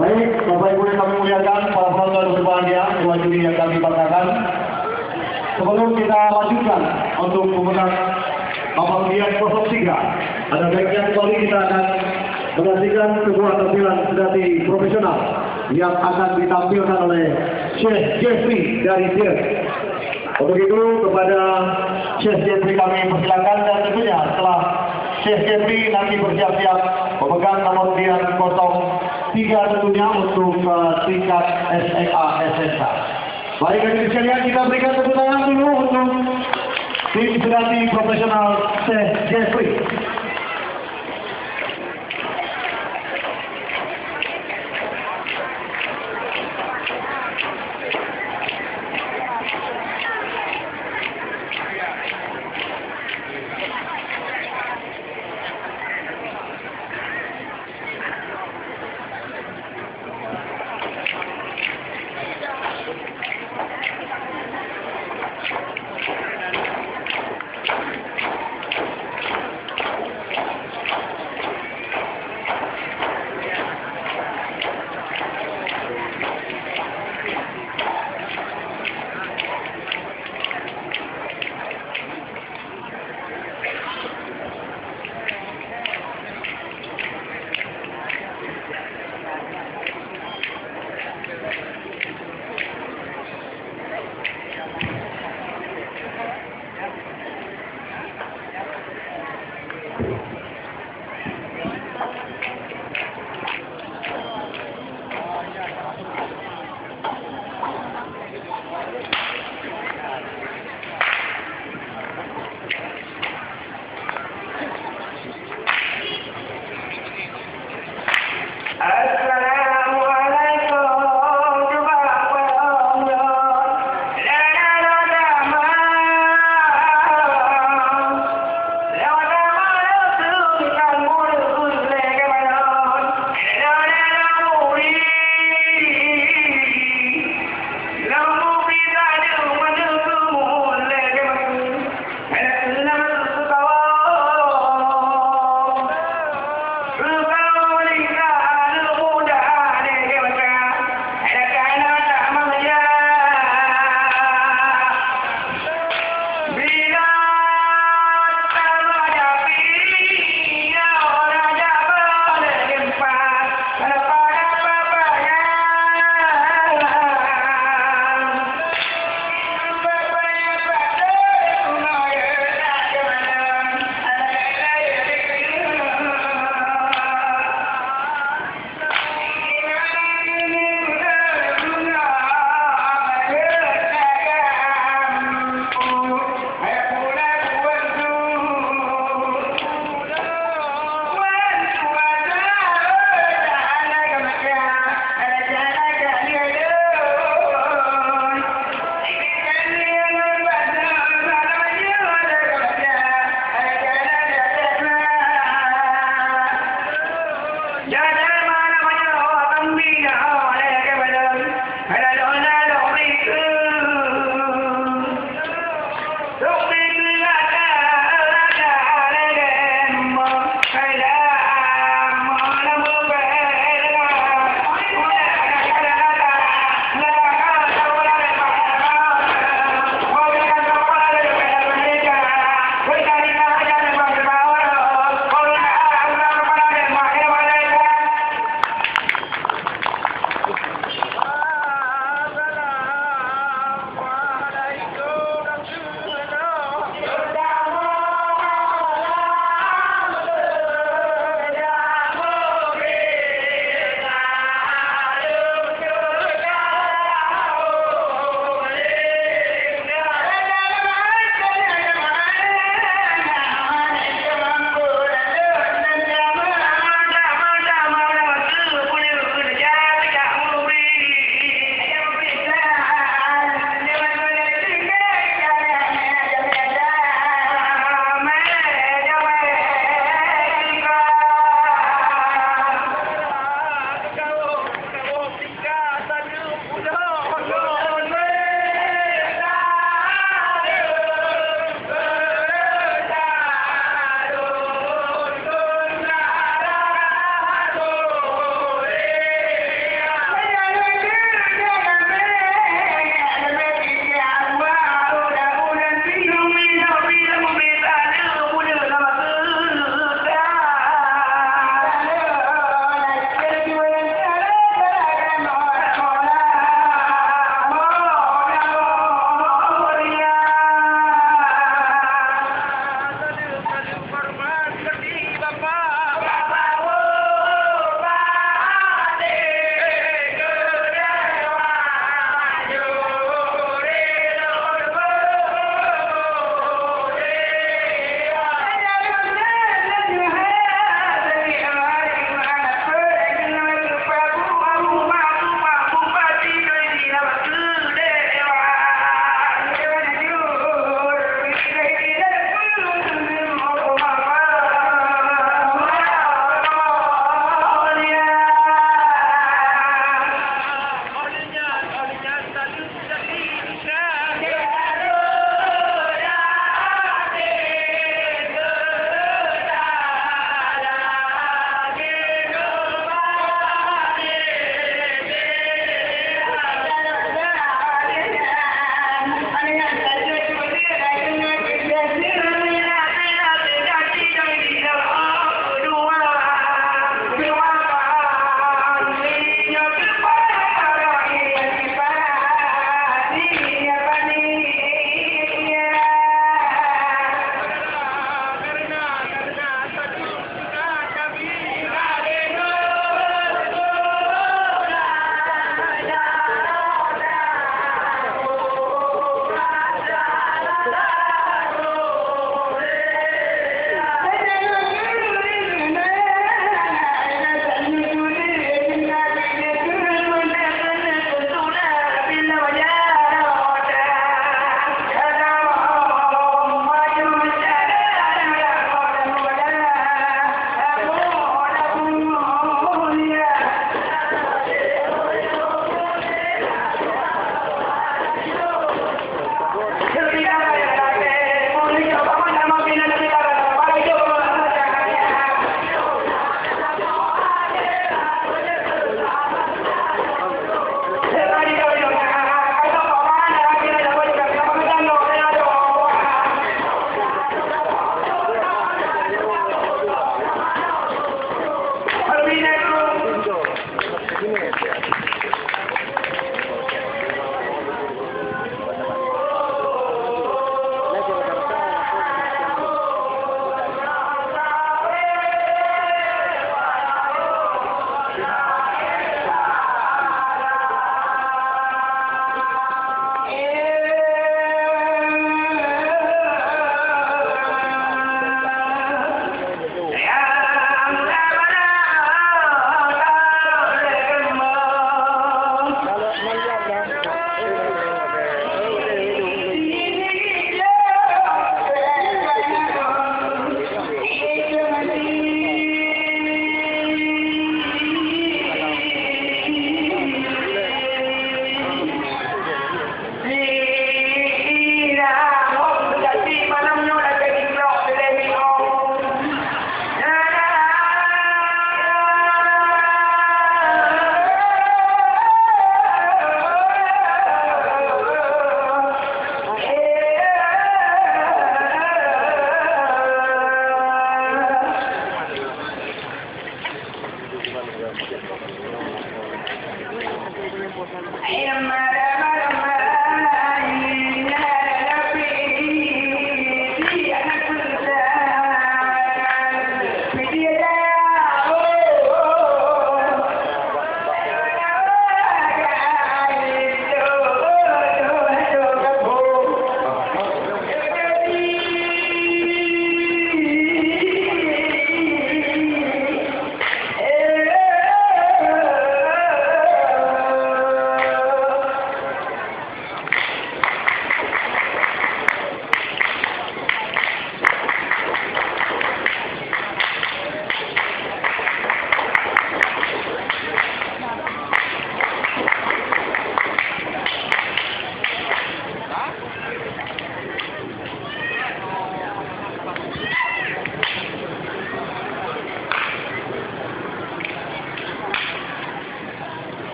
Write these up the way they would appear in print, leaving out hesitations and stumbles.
Baik, Bapak Ibu yang kami muliakan, para saudara berbahagia, dua juri yang kami banggakan. Sebelum kita lanjutkan untuk pemenang nomor 03, ada baiknya sekali kita akan menyaksikan sebuah tampilan sejati profesional yang akan ditampilkan oleh Chef Jeffrey dari Sir. Untuk itu kepada Chef Jeffrey kami persilakan, dan tentunya setelah Chef Jeffrey nanti bersiap-siap memegang nomor 03 tentunya untuk tingkat SMA SSK. Baik, hadirin sekalian, kita berikan tepuk tangan dulu untuk tim sejati profesional Chef Jeffrey.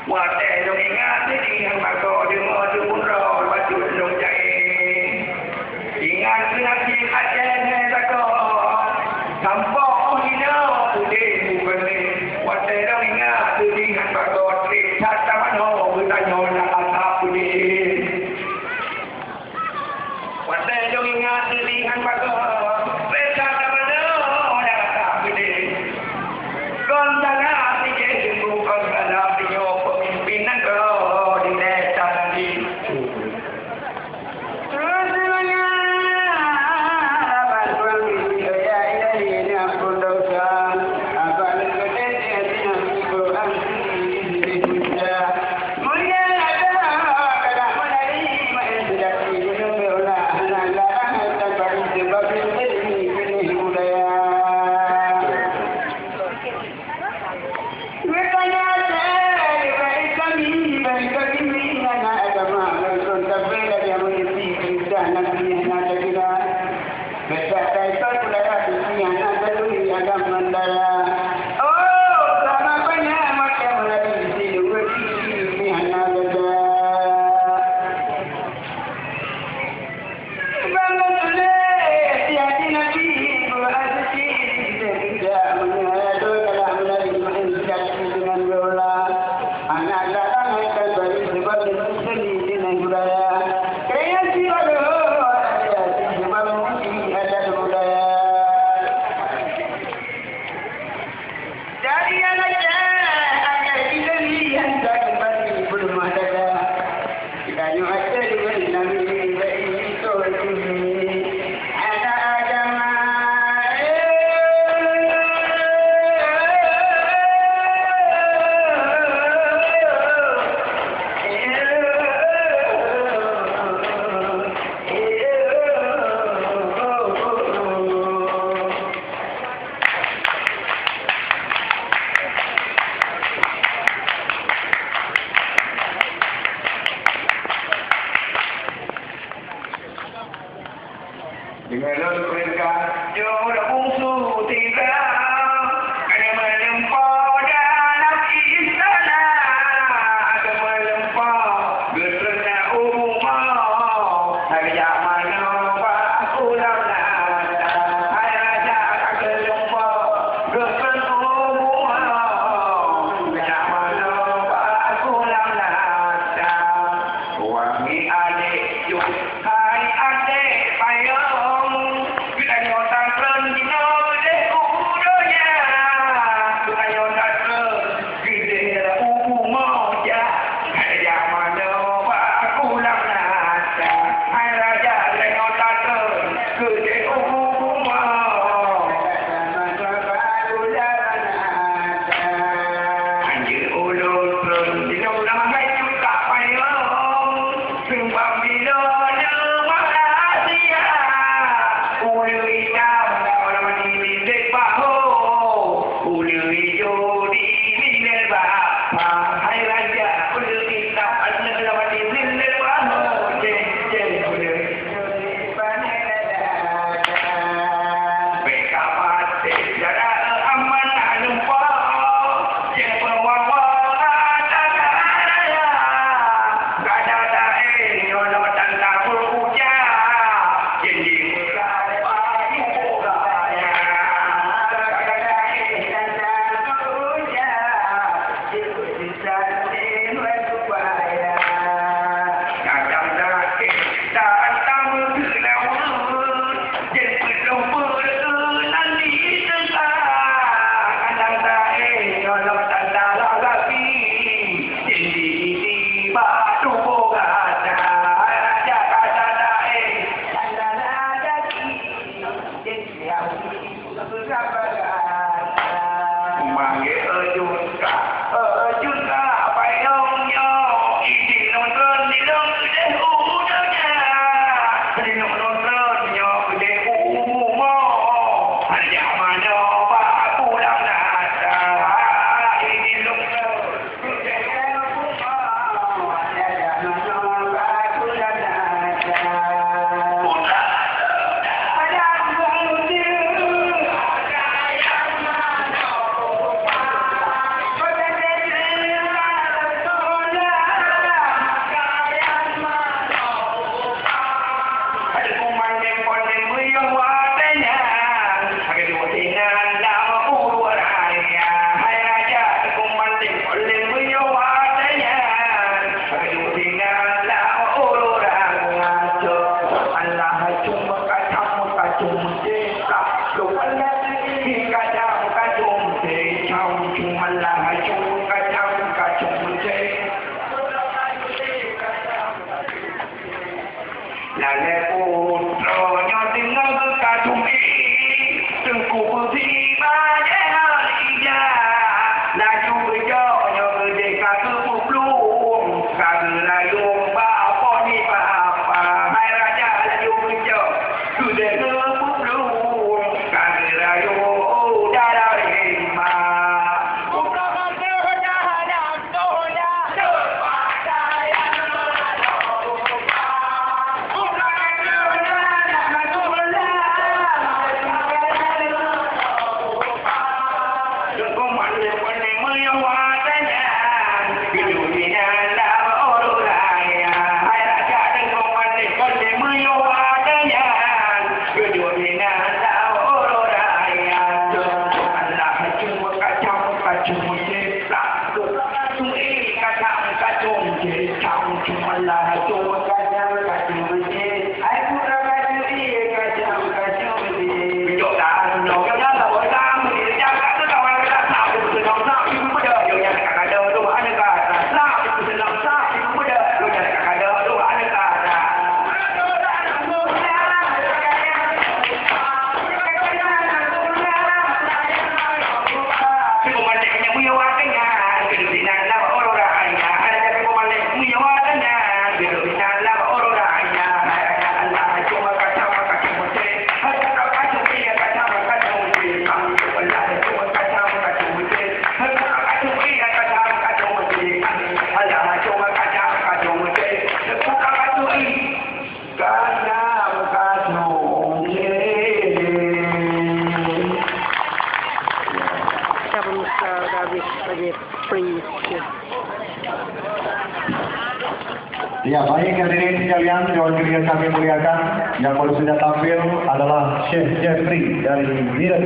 Wadah dong ingat dengan bago dengar pun roh baju dong jahit. Ingat lagi aja bago sampok hina udah bukan wadah dong ingat dengan bago lihat taman ho bertanya nak apa pulih. Wadah dong ingat dengan bago lihat taman ho nak apa pulih. Kon jangan pikir bukan ada piyo pimpinan kau di desa nanti. Terusnya bantuan video ya ini aku dosa apa leketnya dengan Quran ini sudah mulia ada kada mulai main sudah ini beula anak larang tanpa sebab ini budaya. Dengan mereka jodoh bungsu tiga kena melempar dalam istana ada melempar gerena umumau hari zaman aku lama hai raja akan lempar gerena umumau zaman aku lama wangi adik jom hai adik payah le putronya dengan kekacung tengku putih banyak ija laju bejonya gede kaki puplung kaki layung bapa ni bapa hai raja laju bejo gede puplung kaki layung darah lima Ya, baik hadirin sekalian, Dewan Kiriyah kami muliakan. Yang baru saja tampil adalah Syekh Jeffrey dari Miret.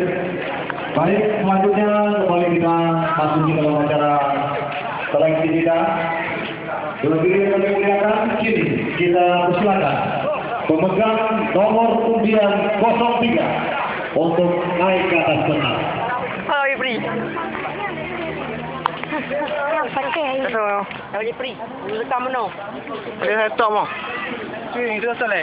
Baik, selanjutnya kembali kita masuk ke dalam acara seleksi kita. Dewan Kiriyah kami muliakan, kini kita persilakan pemegang nomor undian 03 untuk naik ke atas pentas. Halo, Jeffrey. Pakai. Halo, Jeffrey. Lu rekam mana? Ada laptop mah. Sini, tu asal